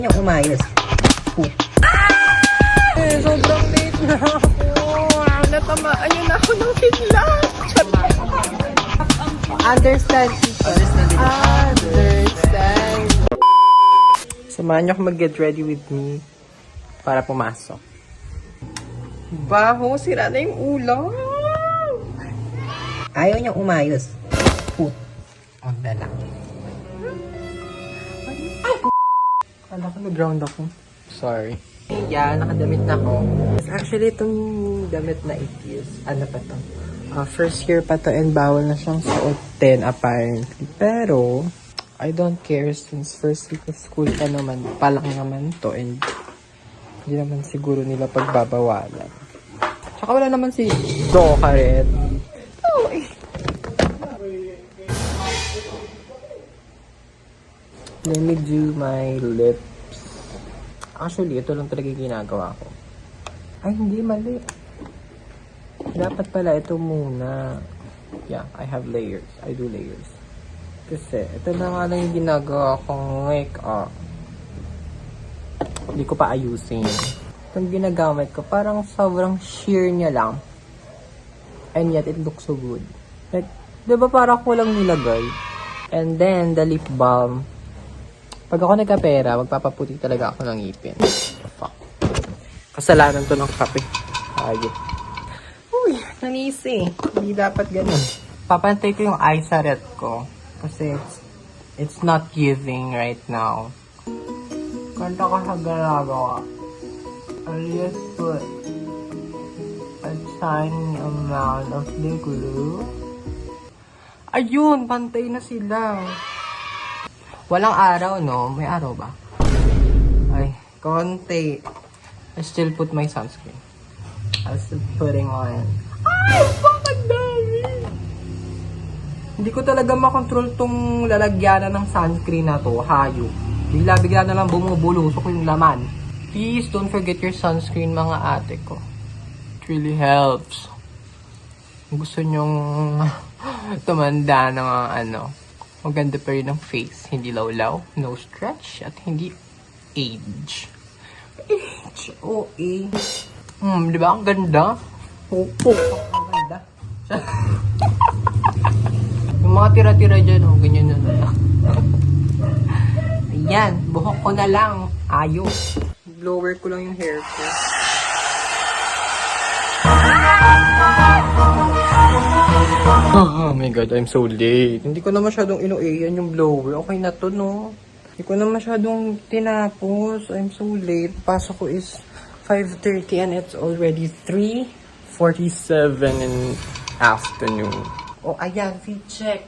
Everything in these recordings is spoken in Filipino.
Yung umayos. Sobrang late na ako. Natamaan yun ako ng kidlat. Understand. Samahan niyo ako mag-get ready with me para pumasok. Baho, sira na yung ulam. Ayaw niyang umayos. Ang dala. Kala ko nag-ground ako. Sorry. Yeah, nakadamit na ako. Actually, itong damit na it is, ano pa to? First year pa to and bawal na siyang suotin apparently. Pero, I don't care since first week of school pa naman, palang naman to and hindi naman siguro nila pagbabawalan. Tsaka wala naman si Doka rin. Oh, eh. Let me do my lips. Actually, ito lang talaga yung ginagawa ko. Ay, hindi, mali. Dapat pala ito muna. Yeah, I have layers. I do layers. Kasi, ito na nga lang yung ginagawa kong makeup. Hindi ko pa ayusin. Itong ginagamit ko, parang sobrang sheer niya lang. And yet, it looks so good. Like, diba parang ko lang nilagay? And then, the lip balm. Pag ako nagkapera, magpapaputi talaga ako ng ngipin. Fuck. Kasalanan to ng kape. Ayun. Uy, nanisi. Hindi dapat ganun. Papantay ko yung eye saret ko. Kasi it's not giving right now. Kanta ka sa ginagawa. I'll just put a tiny amount of the glue. Ayun, pantay na sila. Walang araw, no? May araw ba? Ay, konti. I still put my sunscreen. I'm still putting on. Ay, bakit dami? Hindi ko talaga makontrol tong lalagyanan ng sunscreen na to. Hayo. Bigla-bigla na lang bumubulusok yung laman. Please don't forget your sunscreen, mga ate ko. It really helps. Gusto nyong tumanda ng maganda pa rin ang face. Hindi lawlaw, no stretch, at hindi age. Age, o age. Di ba? Ang ganda. Opo, ang ganda. Yung mga tira-tira dyan, ganyan na lang. Ayan, buhok ko na lang. Ayos. Blower ko lang yung hair ko. Oh my god, I'm so late. Hindi ko na masyadong inuiyan yung blower. Okay na to, no? Hindi ko na masyadong tinapos. I'm so late. Pasok ko is 5:30 and it's already 3:47 in afternoon. Oh, ayan, fit check.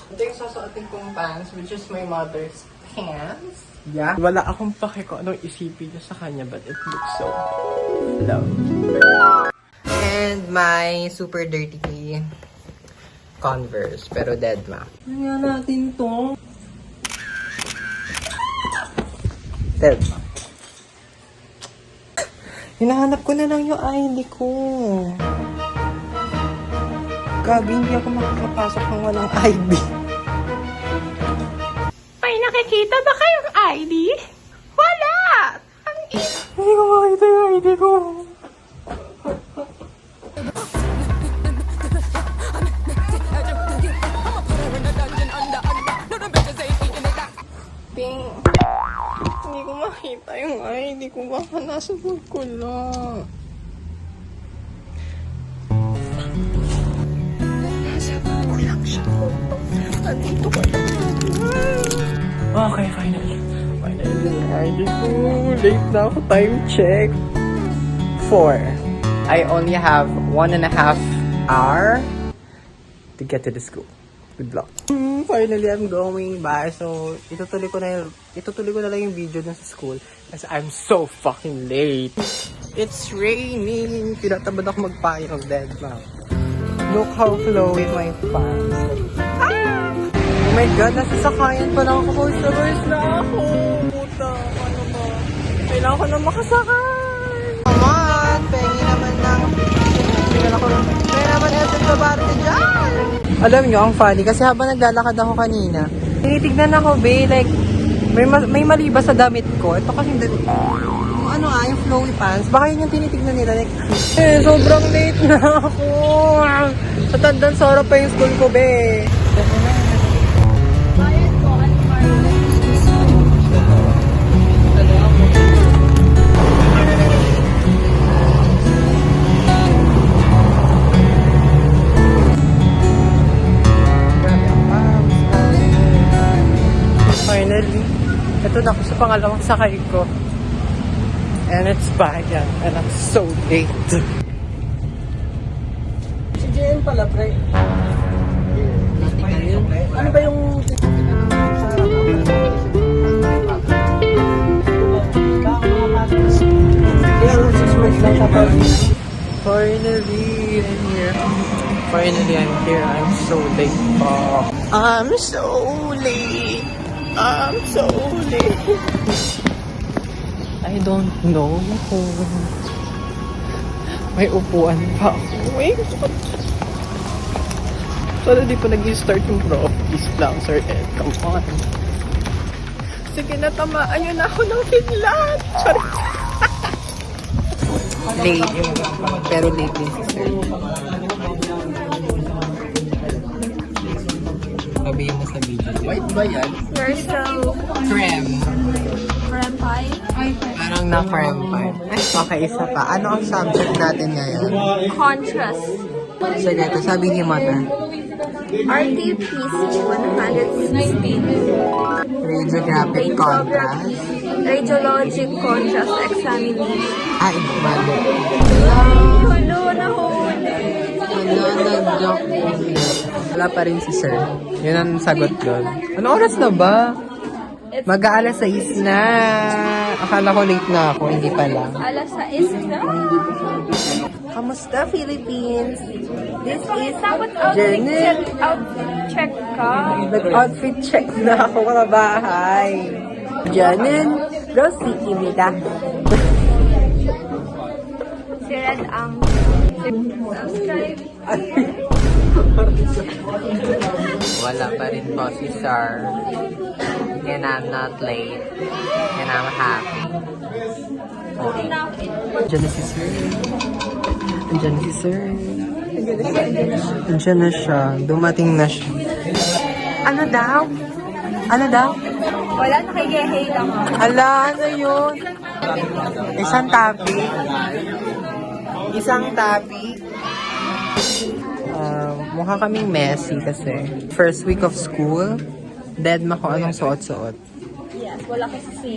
Ito yung susuotin kong pants, which is my mother's pants. Yeah. Wala akong pake kung anong isipin niya sa kanya, but it looks so love. And my super dirty Converse, pero dead ma. Ano natin to? Dead ma. Hinahanap ko na lang yung ID ko. Gabi, hindi ako makakapasok ng walang ID. May nakikita ba kayong ID? Wala! Ang ina. Hindi ko makita yung ID ko. Hindi ko makita yung ID ko. Baka nasa food ko lang. Nasa food ko lang siya. Andito ka lang. Okay, finally. Finally, ID ko. Late na ako. Time check. 4. I only have 1.5 hour to get to the school. Good luck. Finally, I'm going back. So, itutuloy ko na lang yung video dun sa school. Kasi I'm so fucking late. It's raining. Pinatabad ako magpain of dead ma. Look how flowy my pants. Ah! Oh my god, nasasakayan pa lang ako. Sabers na ako. Puta, ano ba? Kailangan ko na makasakay. Come on, pengi naman ng... Kaya naman eto sa barte dyan. Alam nyo, ang funny. Kasi habang naglalakad ako kanina, tinitignan ako, be, like, May mali ba sa damit ko? Ito kasi damit ko. Yung ano yung flowy pants. Baka yun yung tinitignan nila. Like, sobrang late na ako. Sa Tandang Sora pa yung school ko, be. Bayad ko, ano Finally, ito na ako sa pangalawang sakay ko. And it's bayan. And I'm so late. Si JN pala, pre. Ano ba yung... Finally, I'm here. Finally, I'm here. I'm so late. I'm so late. I'm so late. I don't know kung may upuan pa ako. Wait. Sana di pa nag-start yung prof. Please lang, Sir Ed. Come on. Sige na, tamaan yun ako ng kidlat. Sorry. Late. Pero late din si Sir. Sabihin mo sa video. White ba yan? You're so... Creme. Creme pie? Parang na-creme pie. Okay, isa pa. Ano ang subject natin ngayon? Contrast. Sige, ito sabihin mo ito. RTPC 116. Radiographic contrast. Radiologic contrast examination. Ay, mali. Ano, nahuli. Nag-joke. Wala pa rin si Sir. Yun ang sagot doon. Ano oras na ba? Mag-aalas 6 na. Akala ko late na ako, hindi pala. Alas 6 na. Kamusta, Philippines? This is Dapat Janet. check ka. Nag-outfit check na ako mga bahay. Janet, Rosicimita. Si Red ang subscribe. Wala pa rin po si Sir. And I'm not late. And I'm happy. Okay. Andiyan na si Sir. Andiyan na si Sir. Andiyan na siya. Dumating na siya. Ano daw? Ano daw? Wala, nakigehay lang ako. Ala, ano yun? Isang tapi. Isang tapi. Mukha kaming messy kasi. First week of school, dead ma ko anong suot-suot. Yes, wala kasi si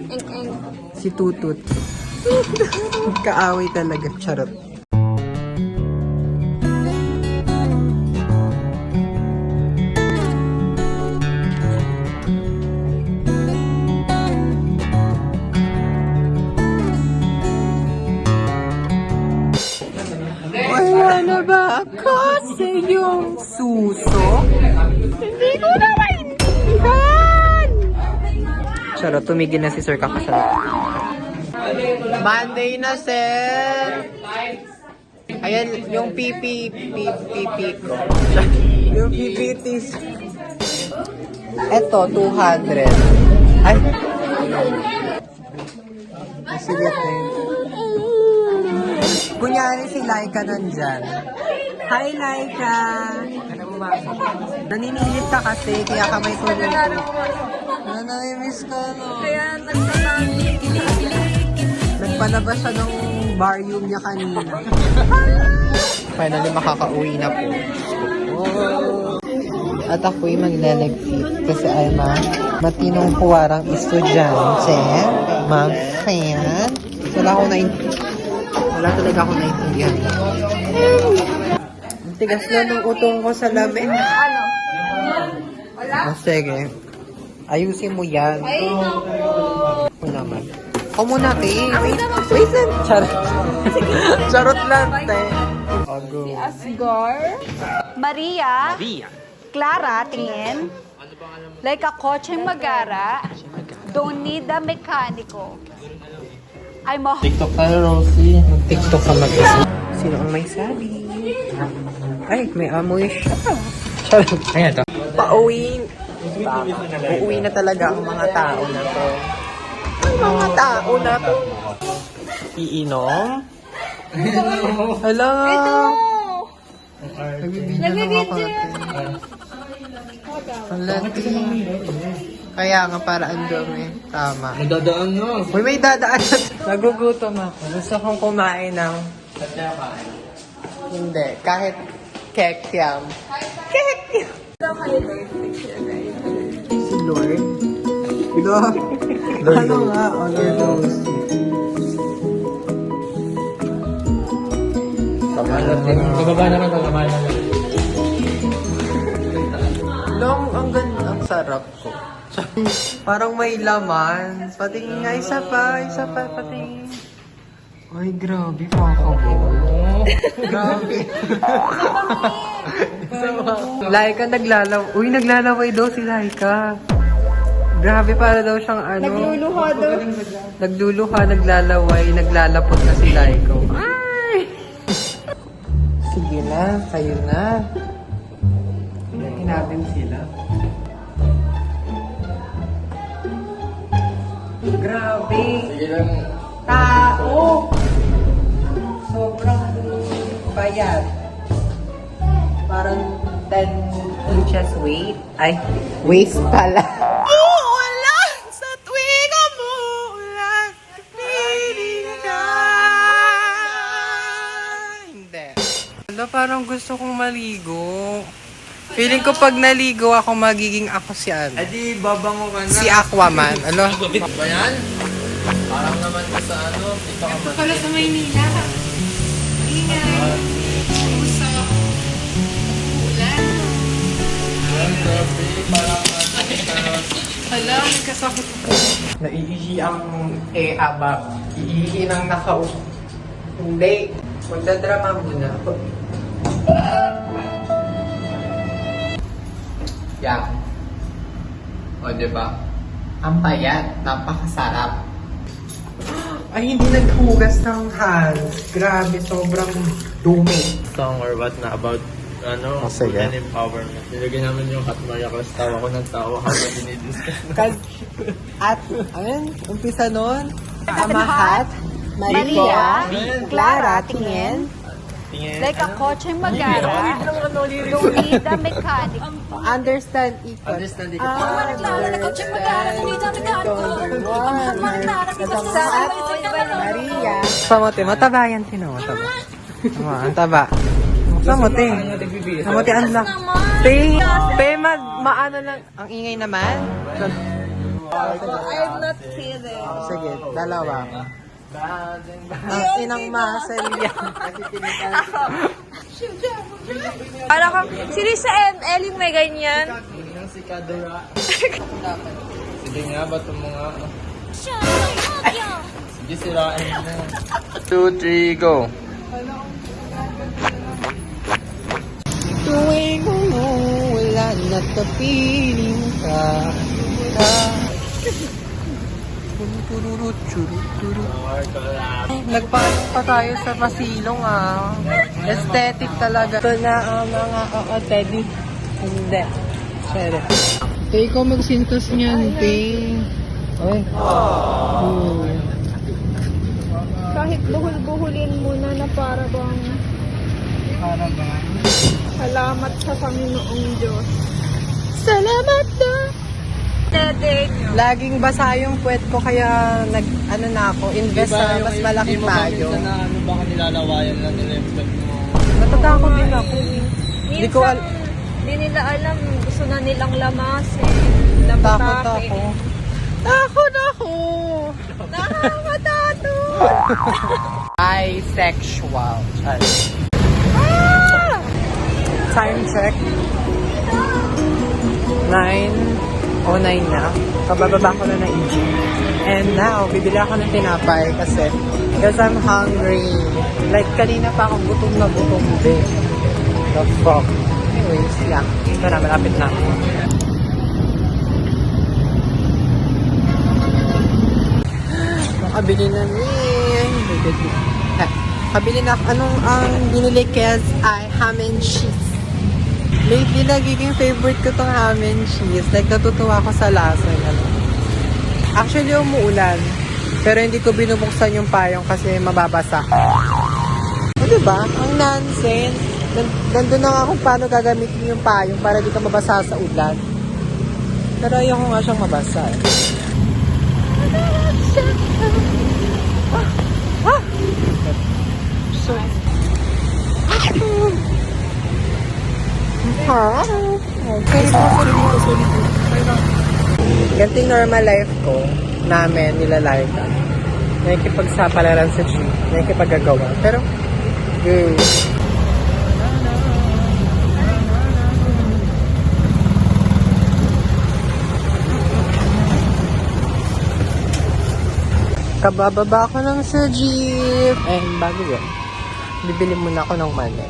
Eng-eng. Si Tutut. Kaaway talaga. Charot. Wala na ba ako sa iyong suso? Hindi ko na maintindihan! Charot, tumigil na si Sir kakasal. Monday na, Sir! Ayan, yung PP ko. Yung PPT. Eto, 200. Ay! Sige, kunyari si Laika nandyan. Hi, Laika! Ano mo ba? Naninilit ka kasi, kaya ka may tulong ko. Nanay-miss ka, no? Kaya nagtatangin. Nagpalabas siya ng barium niya kanina. Finally, makakauwi na po. Oh. At ako'y maglalagpit kasi ay matinong puwarang estudyante. Mag-fan. Wala talaga akong naintindihan. Ang tigas na ng utong ko sa lamin. Ano? Wala? Sige. Ayusin mo yan. Ay, naku. Ako naman. Ako muna, te. Wait lang. Charot. Charot lang, te. Si Asgar. Maria. Clara, tingin. Like a kotseng magara. Don't need a mekaniko. I'm a... TikTok ka, Rosie. Mag-TikTok ka mag-isa. Sino ang may sabi? Ay, may amoy siya. Charot. Ayan to. Pauwi Uuwi na talaga ang mga tao na to. Ang mga tao na to. Iinom? Hala! Nagbibideo ako. Hala, kaya nga para ang dumi. Tama. May dadaan na. Uy, may dadaan. Nagugutom ako. Gusto kong kumain ng... Hindi. Kahit kekyam. Kekyam! Si Lord? Lord. Ano nga? Honor those. Pababa naman, pababa naman. Long, ang ganda. Ang sarap ko. Parang may laman. Patingin nga, isa pa, patingin. Ay, grabe, makakabol. Grabe. Laika naglalaway. Uy, naglalaway daw si Laika. Grabe, para daw siyang ano. Nagluluha daw. Nagluluha, naglalaway, naglalapot na si Laika. Ay! Sige na, kayo na. Hinahin natin sila. Grabe. Sige lang. Tao! Sobrang bayad. Parang 10 inches weight. Ay, waist pala. Uulan sa tuwing umuulan. Piling ka. Hindi. Wala, parang gusto kong maligo. Feeling ko pag naligo ako, magiging ako si ano. Adi, babango ka na. Si Aquaman. Ano? Ba yan? Parang naman ka sa ano. Ito ka man. Pala sa Maynila. Ingat. Pusa. Ulan. Grabe, parang ano. Hala, nagkasakit ko. Naiihi ang abab. Iihi ng nakaupo. Hindi. Magdadrama muna. Yan. O, diba? Ang payat. Napakasarap. Ay, hindi naghugas ng hands. Grabe, sobrang dumi. Song or what na about ano, Oh, sige. women empowerment. Nilagyan namin yung Hot Maria Claus. Tawa ko ng tawa habang dinidiscuss. At, ayun, umpisa nun. Amahat, Maria, Clara, tingin. Tingin. Like a kotse magara. Lolita mechanic. Understand equal. Understand it. Maria. Samote, mataba yan, Tino. Mataba. Ang taba. Samote. Samote, ang lang. Pe, maano lang. Ang ingay naman. I'm not kidding. Sige, dalawa. Ang inang muscle yan. Para kang, sino sa ML yung may ganyan? Yung si Kadura. Sige nga, bato mo nga. Sige, sirain mo. 2, 3, go. Tuwing wala na kapiling ka. Nagpaano pa tayo sa pasilong Aesthetic talaga. Ito na ang mga teddy. Hindi. Sorry. Te, ikaw magsintos niyan, te. Ay. Kahit buhul-buhulin muna na para bang salamat sa Panginoong Diyos. Salamat na! Tedeng. Laging basa yung puwet ko kaya na ako, invest sa mas malaking payo. Hindi mo ba minsan na ano, baka nilalawayan lang nila yung pag mo. Natatakot din ako. Hindi ko Minsan, di nila alam, gusto na nilang lamasin. Takot ako. Takot ako! Nakakatato! Bisexual. Time check. 9:09 na. Kabababa ko na ng EG. And now, bibili ako ng tinapay kasi because I'm hungry. Like, kanina pa ako gutom na gutom din. The fuck. Anyways, yeah. Ito na, malapit na ako. Makabili na kabili na anong ang binili kaya ay ham and cheese. Lately, nagiging favorite ko tong ham and cheese. Like, natutuwa ko sa lasa niya. Actually, umuulan. Pero hindi ko binubuksan yung payong kasi mababasa. O, diba? Ang nonsense. Nandun na nga kung paano gagamitin yung payong para di ka mabasa sa ulan. Pero ayoko nga siyang mabasa. So, ganito yung normal life ko namin nilalaykan. Nakikipagsapalaran sa jeep, nakikipaggagawa. Pero, kabababa ako lang sa jeep. Bago yun, bibili muna ako ng mani.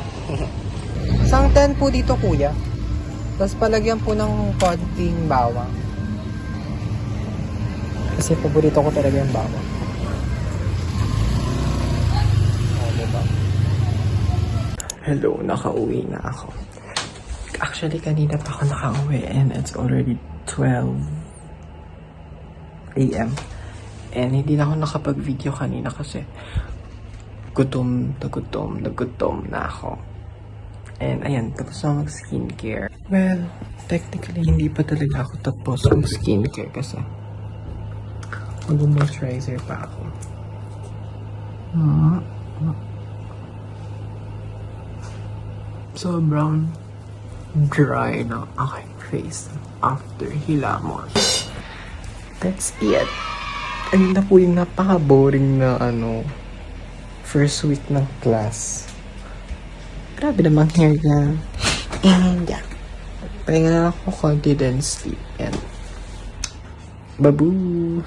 Isang 10 po dito, kuya. Tapos palagyan po ng konting bawang. Kasi paborito ko talaga yung bawang. Diba? Hello, nakauwi na ako. Actually, kanina pa ako nakauwi and it's already 12 a.m. And hindi na ako nakapag-video kanina kasi gutom na ako. And ayan, tapos na mag-skincare. Well, technically, hindi pa talaga ako tapos mag-skincare kasi mag-moisturizer pa ako. Sobrang dry na aking face after hilamos. That's it. Ayun na po yung napaka-boring na first week ng class. Grabe namang hair niya. And yeah. Pahinga na ako konti then sleep. And baboo!